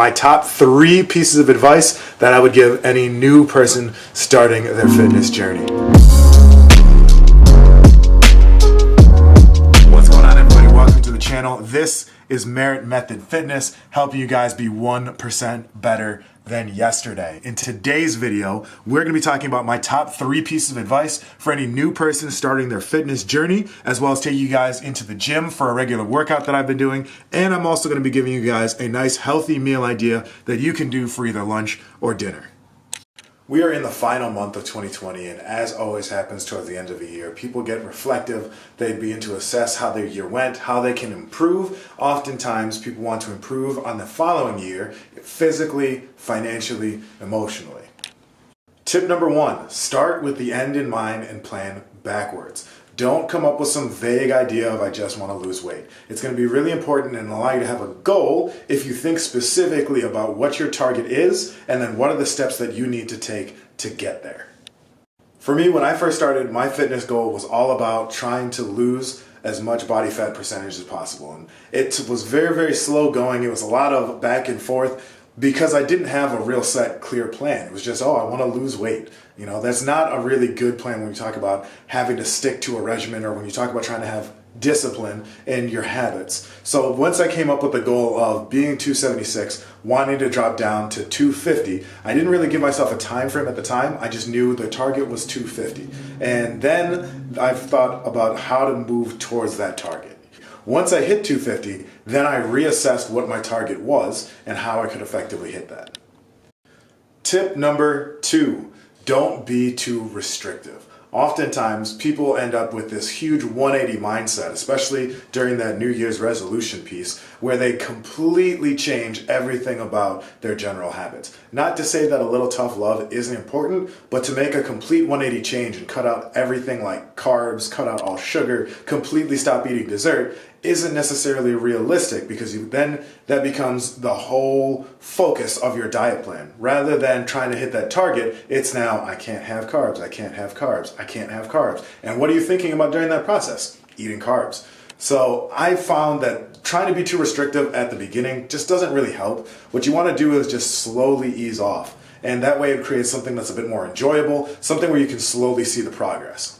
My top 3 pieces of advice that I would give any new person starting their fitness journey. What's going on, everybody? Welcome to the channel. This is Merritt Method Fitness, helping you guys be 1% better than yesterday. In today's video, we're going to be talking about my top 3 pieces of advice for any new person starting their fitness journey, as well as taking you guys into the gym for a regular workout that I've been doing. And I'm also going to be giving you guys a nice healthy meal idea that you can do for either lunch or dinner. We are in the final month of 2020, and as always happens towards the end of the year, people get reflective. They begin to assess how their year went, how they can improve. Oftentimes, people want to improve on the following year, physically, financially, emotionally. Tip number 1, start with the end in mind and plan backwards. Don't come up with some vague idea of I just want to lose weight. It's going to be really important and allow you to have a goal if you think specifically about what your target is and then what are the steps that you need to take to get there. For me, when I first started, my fitness goal was all about trying to lose as much body fat percentage as possible. And it was very, very slow going. It was a lot of back and forth, because I didn't have a real set, clear plan. It was just, I want to lose weight. You know, that's not a really good plan when you talk about having to stick to a regimen or when you talk about trying to have discipline in your habits. So once I came up with the goal of being 276, wanting to drop down to 250, I didn't really give myself a time frame at the time. I just knew the target was 250. And then I've thought about how to move towards that target. Once I hit 250, then I reassessed what my target was and how I could effectively hit that. Tip number 2, don't be too restrictive. Oftentimes, people end up with this huge 180 mindset, especially during that New Year's resolution piece, where they completely change everything about their general habits. Not to say that a little tough love isn't important, but to make a complete 180 change and cut out everything like carbs, cut out all sugar, completely stop eating dessert, isn't necessarily realistic, because then that becomes the whole focus of your diet plan. Rather than trying to hit that target, it's now, I can't have carbs, I can't have carbs, I can't have carbs. And what are you thinking about during that process? Eating carbs. So I found that trying to be too restrictive at the beginning just doesn't really help. What you want to do is just slowly ease off. And that way it creates something that's a bit more enjoyable, something where you can slowly see the progress.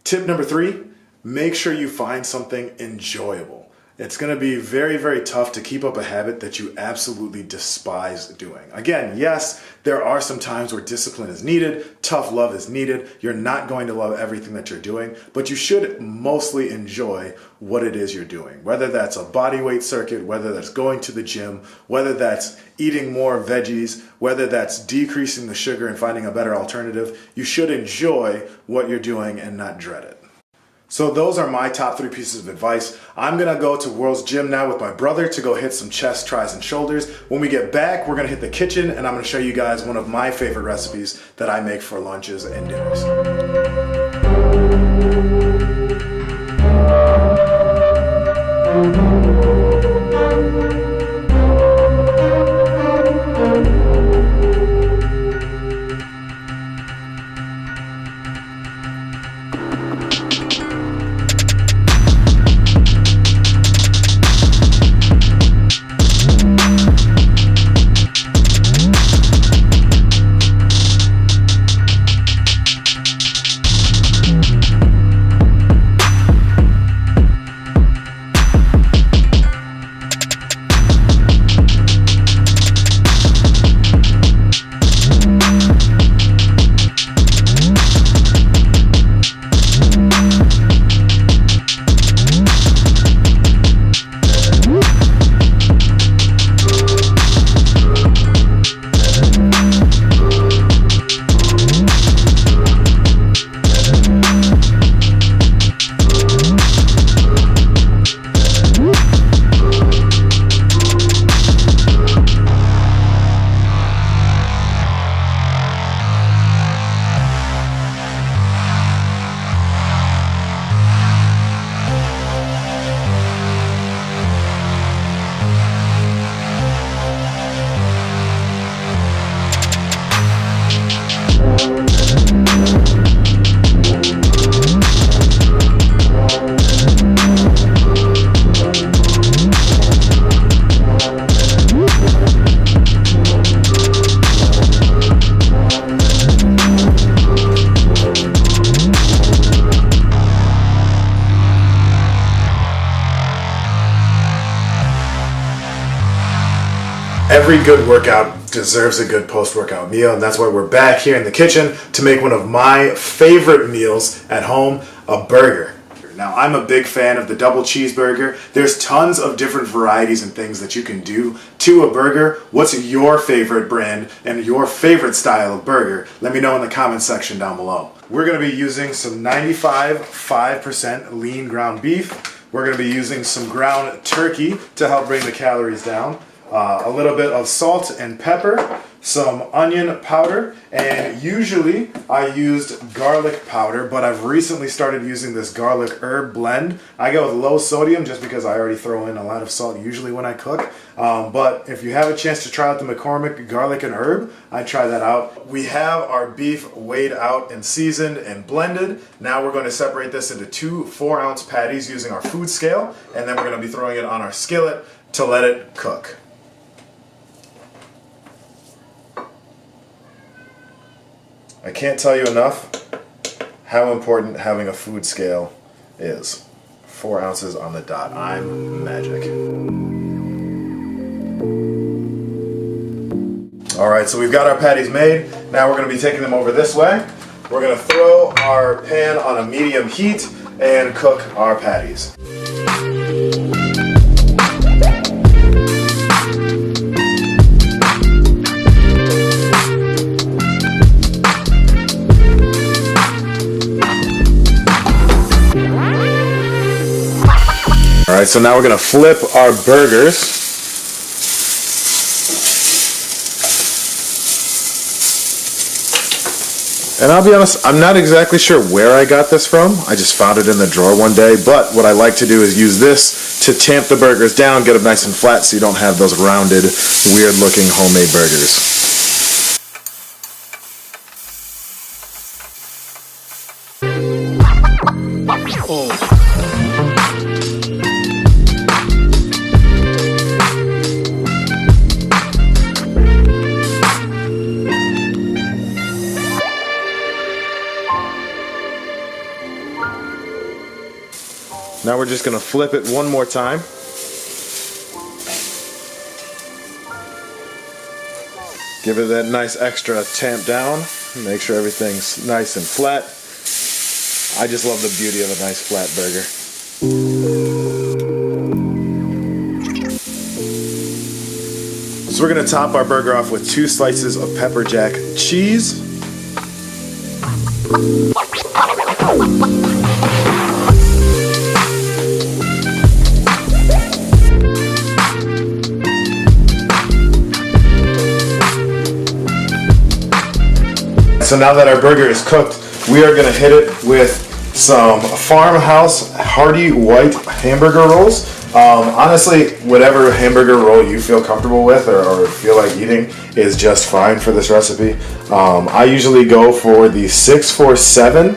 Tip number 3, make sure you find something enjoyable. It's going to be very, very tough to keep up a habit that you absolutely despise doing. Again, yes, there are some times where discipline is needed, tough love is needed. You're not going to love everything that you're doing, but you should mostly enjoy what it is you're doing. Whether that's a body weight circuit, whether that's going to the gym, whether that's eating more veggies, whether that's decreasing the sugar and finding a better alternative, you should enjoy what you're doing and not dread it. So those are my top 3 pieces of advice. I'm gonna go to World's Gym now with my brother to go hit some chest, tries, and shoulders. When we get back, we're gonna hit the kitchen and I'm gonna show you guys one of my favorite recipes that I make for lunches and dinners. Every good workout deserves a good post-workout meal, and that's why we're back here in the kitchen to make one of my favorite meals at home, a burger. Now, I'm a big fan of the double cheeseburger. There's tons of different varieties and things that you can do to a burger. What's your favorite brand and your favorite style of burger? Let me know in the comments section down below. We're going to be using some 95.5% lean ground beef. We're going to be using some ground turkey to help bring the calories down. A little bit of salt and pepper, some onion powder, and usually I used garlic powder, but I've recently started using this garlic herb blend. I go with low sodium just because I already throw in a lot of salt usually when I cook. But if you have a chance to try out the Mckormick Garlic and Herb, I'd try that out. We have our beef weighed out and seasoned and blended. Now we're going to separate this into 2 4-ounce patties using our food scale, and then we're going to be throwing it on our skillet to let it cook. I can't tell you enough how important having a food scale is. 4 ounces on the dot. I'm magic. Alright, so we've got our patties made. Now we're going to be taking them over this way. We're going to throw our pan on a medium heat and cook our patties. Alright, so now we're going to flip our burgers. And I'll be honest, I'm not exactly sure where I got this from. I just found it in the drawer one day. But what I like to do is use this to tamp the burgers down, get them nice and flat so you don't have those rounded, weird looking homemade burgers. Now we're just going to flip it one more time. Give it that nice extra tamp down. Make sure everything's nice and flat. I just love the beauty of a nice flat burger. So we're going to top our burger off with 2 slices of pepper jack cheese. So now that our burger is cooked, we are going to hit it with some Farmhouse Hearty white hamburger rolls. Honestly, whatever hamburger roll you feel comfortable with or feel like eating is just fine for this recipe. I usually go for the 647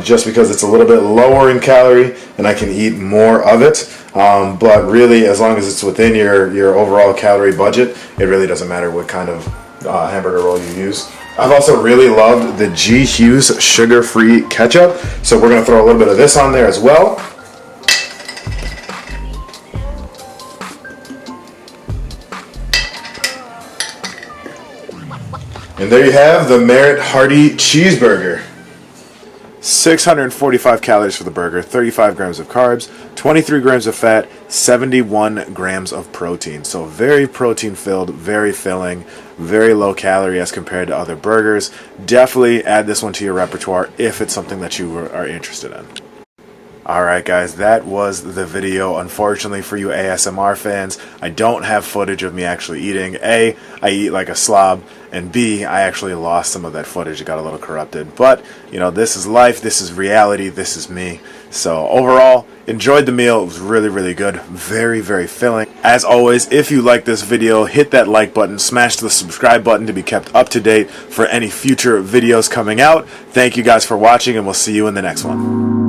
just because it's a little bit lower in calorie and I can eat more of it. But really, as long as it's within your overall calorie budget, it really doesn't matter what kind of hamburger roll you use. I've also really loved the G Hughs sugar-free ketchup, so we're going to throw a little bit of this on there as well. And there you have the Merritt Hearty cheeseburger. 645 calories for the burger, 35 grams of carbs, 23 grams of fat, 71 grams of protein. So very protein filled, very filling, very low calorie as compared to other burgers. Definitely add this one to your repertoire if it's something that you are interested in. Alright guys, that was the video. Unfortunately for you ASMR fans, I don't have footage of me actually eating. A, I eat like a slob, and B, I actually lost some of that footage. It got a little corrupted. But, you know, this is life, this is reality, this is me. So overall, enjoyed the meal. It was really, really good. Very, very filling. As always, if you like this video, hit that like button, smash the subscribe button to be kept up to date for any future videos coming out. Thank you guys for watching, and we'll see you in the next one.